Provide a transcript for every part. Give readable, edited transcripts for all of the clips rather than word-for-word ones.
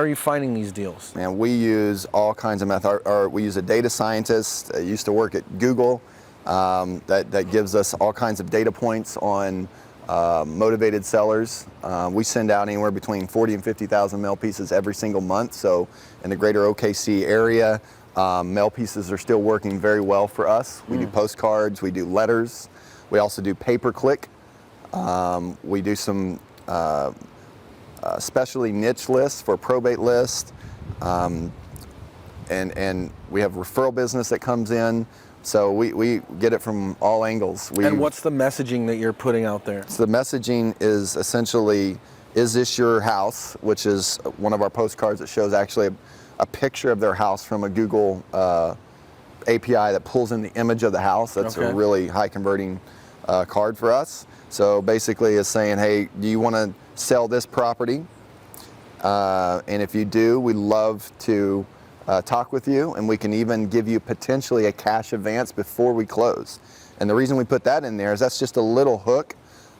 are you finding these deals? Man, we use all kinds of methods. We use a data scientist that used to work at Google that gives us all kinds of data points on motivated sellers. We send out anywhere between 40 and 50,000 mail pieces every single month. So in the greater OKC area, mail pieces are still working very well for us. We do postcards, we do letters, we also do pay-per-click. We do some specialty niche lists for probate lists, and we have referral business that comes in. So we get it from all angles. And what's the messaging that you're putting out there? So the messaging is essentially, is this your house? Which is one of our postcards that shows actually a picture of their house from a Google API that pulls in the image of the house. That's a really high converting card for us. So basically it's saying, hey, do you want to sell this property? And if you do, we'd love to talk with you, and we can even give you potentially a cash advance before we close. And the reason we put that in there is that's just a little hook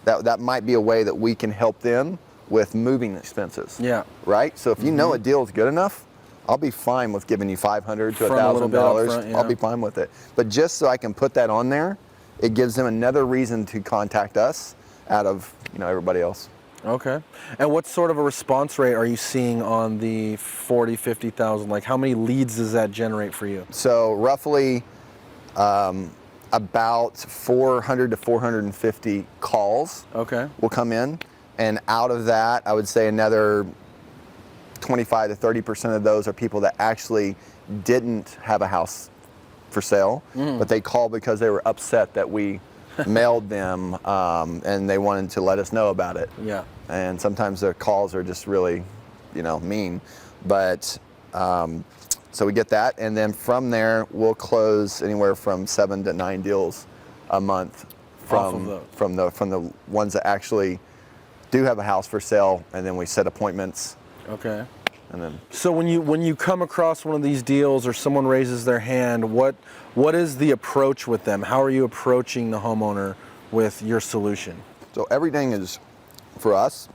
that might be a way that we can help them with moving expenses. Yeah. Right? So if you know a deal is good enough, I'll be fine with giving you $500 to $1,000. Yeah. I'll be fine with it. But just so I can put that on there, it gives them another reason to contact us out of everybody else. Okay. And what sort of a response rate are you seeing on the 40, 50,000? Like how many leads does that generate for you? So roughly about 400 to 450 calls will come in. And out of that, I would say another 25 to 30% of those are people that actually didn't have a house for sale, but they called because they were upset that we mailed them, and they wanted to let us know about it. Yeah. And sometimes the calls are just really, mean. But so we get that, and then from there we'll close anywhere from 7 to 9 deals a month from the ones that actually do have a house for sale, and then we set appointments. Okay. And then. So when you come across one of these deals or someone raises their hand, what is the approach with them? How are you approaching the homeowner with your solution? So everything is, for us,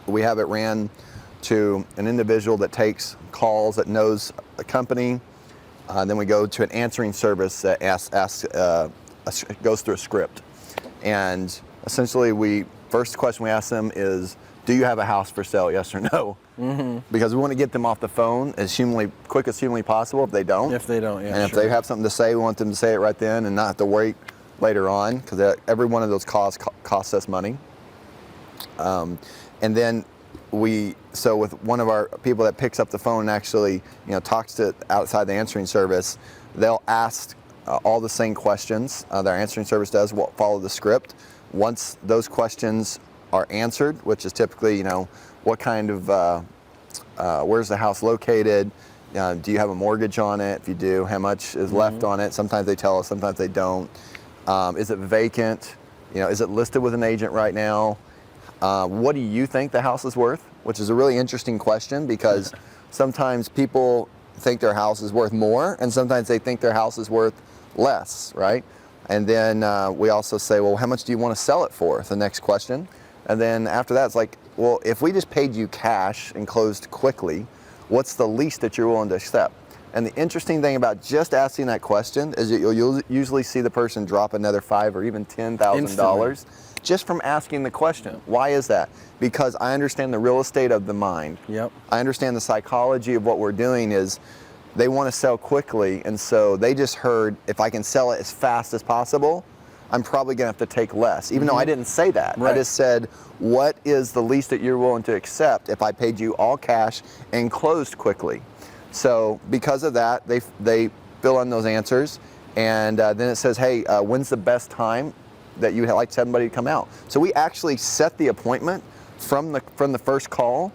we have it ran to an individual that takes calls, that knows a company. Then we go to an answering service that goes through a script. And essentially first question we ask them is, do you have a house for sale, yes or no? Because we want to get them off the phone as quick as humanly possible if they don't. If they don't, yeah. And if they have something to say, we want them to say it right then and not have to wait later on, because every one of those calls costs us money. And then so with one of our people that picks up the phone and actually talks to outside the answering service, they'll ask all the same questions. Their answering service does follow the script. Once those questions are answered, which is typically, what kind of, where's the house located? Do you have a mortgage on it? If you do, how much is left on it? Sometimes they tell us, sometimes they don't. Is it vacant? Is it listed with an agent right now? What do you think the house is worth? Which is a really interesting question, because sometimes people think their house is worth more, and sometimes they think their house is worth less, right? And then we also say, well, how much do you want to sell it for? The next question. And then after that, it's like, well, if we just paid you cash and closed quickly, what's the least that you're willing to accept? And the interesting thing about just asking that question is that you'll usually see the person drop another $5,000 or even $10,000 just from asking the question. Why is that? Because I understand the real estate of the mind. Yep. I understand the psychology of what we're doing is they want to sell quickly, and so they just heard, if I can sell it as fast as possible, I'm probably going to have to take less, even though I didn't say that. Right. I just said, what is the least that you're willing to accept if I paid you all cash and closed quickly? So because of that, they fill in those answers, and then it says, hey, when's the best time that you'd like somebody to come out? So we actually set the appointment from the first call.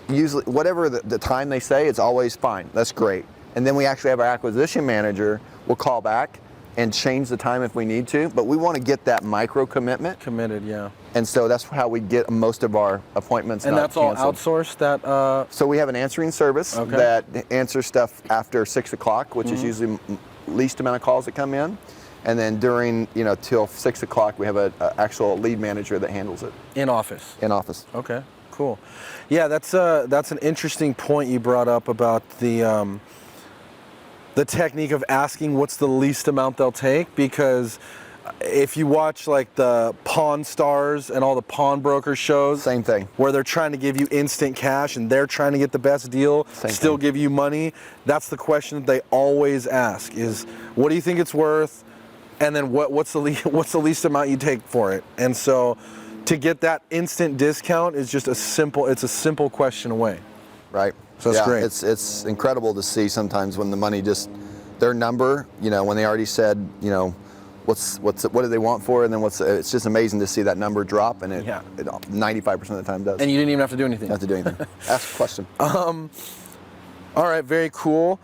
Usually, whatever the time they say, it's always fine. That's great. And then we actually have our acquisition manager will call back and change the time if we need to, but we want to get that micro commitment. Committed, yeah. And so that's how we get most of our appointments. And that's all canceled. outsourced? That. So we have an answering service that answers stuff after 6 o'clock, which is usually least amount of calls that come in. And then during, till 6 o'clock, we have an actual lead manager that handles it. In office? In office. Okay. Cool. Yeah, that's an interesting point you brought up about the technique of asking what's the least amount they'll take, because if you watch like the Pawn Stars and all the pawnbroker shows, Same thing. where they're trying to give you instant cash and they're trying to get the best deal, still give you money, that's the question that they always ask is, what do you think it's worth? And then what's the least amount you take for it? And so to get that instant discount is just a simple question away. Right. So it's great. It's incredible to see sometimes when the money just, their number, when they already said, what do they want for it, and then it's just amazing to see that number drop, and it 95% of the time does. And you didn't even have to do anything. Have to do anything. Ask a question. All right, very cool.